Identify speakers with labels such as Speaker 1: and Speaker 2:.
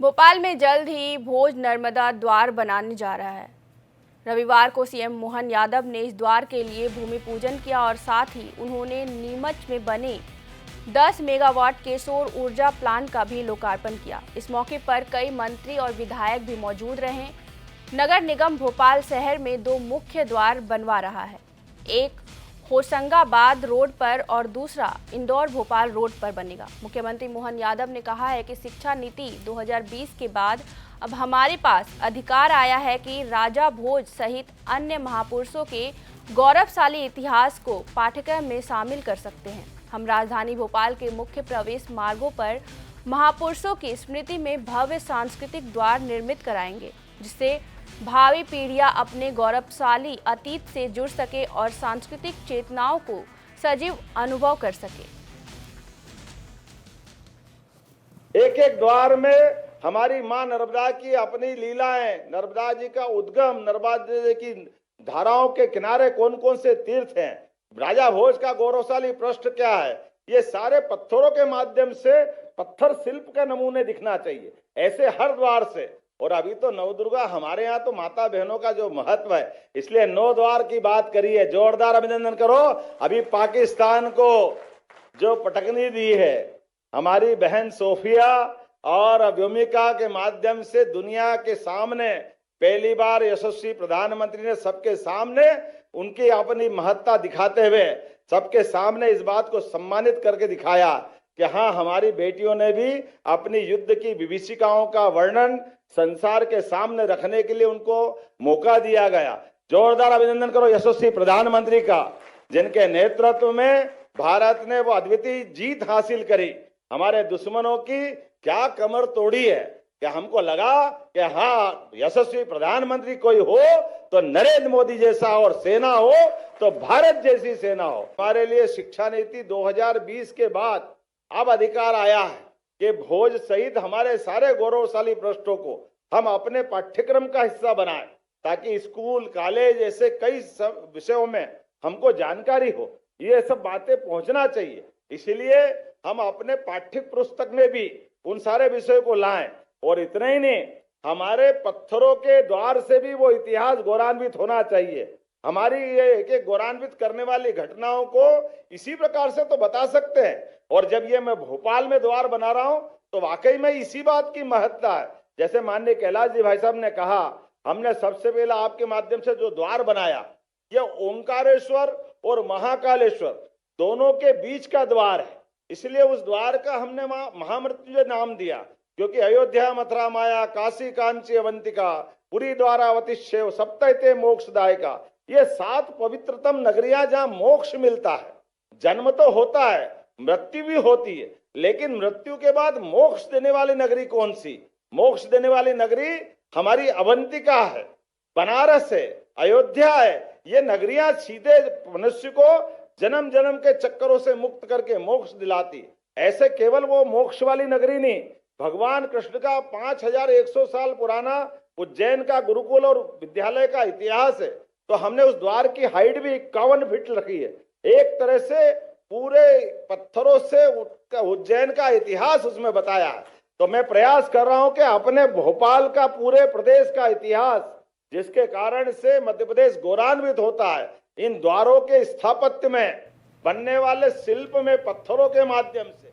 Speaker 1: भोपाल में जल्द ही भोज नर्मदा द्वार बनाने जा रहा है। रविवार को सीएम मोहन यादव ने इस द्वार के लिए भूमि पूजन किया और साथ ही उन्होंने नीमच में बने 10 मेगावाट के सौर ऊर्जा प्लांट का भी लोकार्पण किया। इस मौके पर कई मंत्री और विधायक भी मौजूद रहे। नगर निगम भोपाल शहर में 2 मुख्य द्वार बनवा रहा है, एक होशंगाबाद रोड पर और दूसरा इंदौर भोपाल रोड पर बनेगा। मुख्यमंत्री मोहन यादव ने कहा है कि शिक्षा नीति 2020 के बाद अब हमारे पास अधिकार आया है कि राजा भोज सहित अन्य महापुरुषों के गौरवशाली इतिहास को पाठ्यक्रम में शामिल कर सकते हैं। हम राजधानी भोपाल के मुख्य प्रवेश मार्गों पर महापुरुषों की स्मृति में भव्य सांस्कृतिक द्वार निर्मित कराएंगे, जिससे भावी पीढ़ियां अपने गौरवशाली अतीत से जुड़ सके और सांस्कृतिक चेतनाओं को सजीव अनुभव कर सके।
Speaker 2: एक एक द्वार में हमारी मां नर्मदा की अपनी लीलाएं, नर्मदा जी का उद्गम, नर्मदा जी की धाराओं के किनारे कौन कौन से तीर्थ हैं, राजा भोज का गौरवशाली पृष्ठ क्या है, ये सारे पत्थरों के माध्यम से पत्थर शिल्प के नमूने दिखना चाहिए, ऐसे हर द्वार से। और अभी तो नवदुर्गा हमारे यहाँ तो माता बहनों का जो महत्व है, इसलिए 9 द्वार की बात करी है। जोरदार अभिनंदन करो। अभी पाकिस्तान को जो पटकनी दी है हमारी बहन सोफिया और व्योमिका के माध्यम से दुनिया के सामने पहली बार यशस्वी प्रधानमंत्री ने सबके सामने उनकी अपनी महत्ता दिखाते हुए सबके सामने इस बात को सम्मानित करके दिखाया कि हाँ, हमारी बेटियों ने भी अपनी युद्ध की विभीषिकाओं का वर्णन संसार के सामने रखने के लिए उनको मौका दिया गया। जोरदार अभिनंदन करो यशस्वी प्रधानमंत्री का, जिनके नेतृत्व में भारत ने वो अद्वितीय जीत हासिल करी। हमारे दुश्मनों की क्या कमर तोड़ी है कि हमको लगा कि हाँ, यशस्वी प्रधानमंत्री कोई हो तो नरेंद्र मोदी जैसा और सेना हो तो भारत जैसी सेना हो। हमारे लिए शिक्षा नीति 2020 के बाद अब अधिकार आया है कि भोज सहित हमारे सारे गौरवशाली पृष्ठों को हम अपने पाठ्यक्रम का हिस्सा बनाएं, ताकि स्कूल, कॉलेज ऐसे कई विषयों में हमको जानकारी हो। ये सब बातें पहुंचना चाहिए, इसलिए हम अपने पाठ्य पुस्तक में भी उन सारे विषयों को लाएं। और इतना ही नहीं, हमारे पत्थरों के द्वार से भी वो इतिहास गौरवान्वित होना चाहिए। हमारी ये एक गौरवान्वित करने वाली घटनाओं को इसी प्रकार से तो बता सकते हैं। और जब ये मैं भोपाल में द्वार बना रहा हूं तो वाकई में इसी बात की महत्ता है। जैसे माननीय कैलाश जी भाई साहब ने कहा, हमने सबसे पहले आपके माध्यम से जो द्वार बनाया, ये ओंकारेश्वर और महाकालेश्वर दोनों के बीच का द्वार है। इसलिए उस द्वार का हमने महामृत्युंजय नाम दिया, क्योंकि अयोध्या, मथुरा, माया, काशी, कांची, अवंतिका, पुरी, द्वारावती, शिव, सप्तैते मोक्षदायिका, ये 7 पवित्रतम नगरियां जहां मोक्ष मिलता है। जन्म तो होता है, मृत्यु भी होती है, लेकिन मृत्यु के बाद मोक्ष देने वाली नगरी कौन सी? मोक्ष देने वाली नगरी हमारी अवंतिका है, बनारस है, अयोध्या है। ये नगरियां सीधे मनुष्य को जन्म जन्म के चक्करों से मुक्त करके मोक्ष दिलाती। ऐसे केवल वो मोक्ष वाली नगरी नहीं, भगवान कृष्ण का 5100 साल पुराना उज्जैन का गुरुकुल और विद्यालय का इतिहास है। तो हमने उस द्वार की हाइट भी 51 फीट रखी है। एक तरह से पूरे पत्थरों से उज्जैन का इतिहास उसमें बताया है। तो मैं प्रयास कर रहा हूं कि अपने भोपाल का, पूरे प्रदेश का इतिहास, जिसके कारण से मध्य प्रदेश गौरवान्वित होता है, इन द्वारों के स्थापत्य में, बनने वाले शिल्प में, पत्थरों के माध्यम से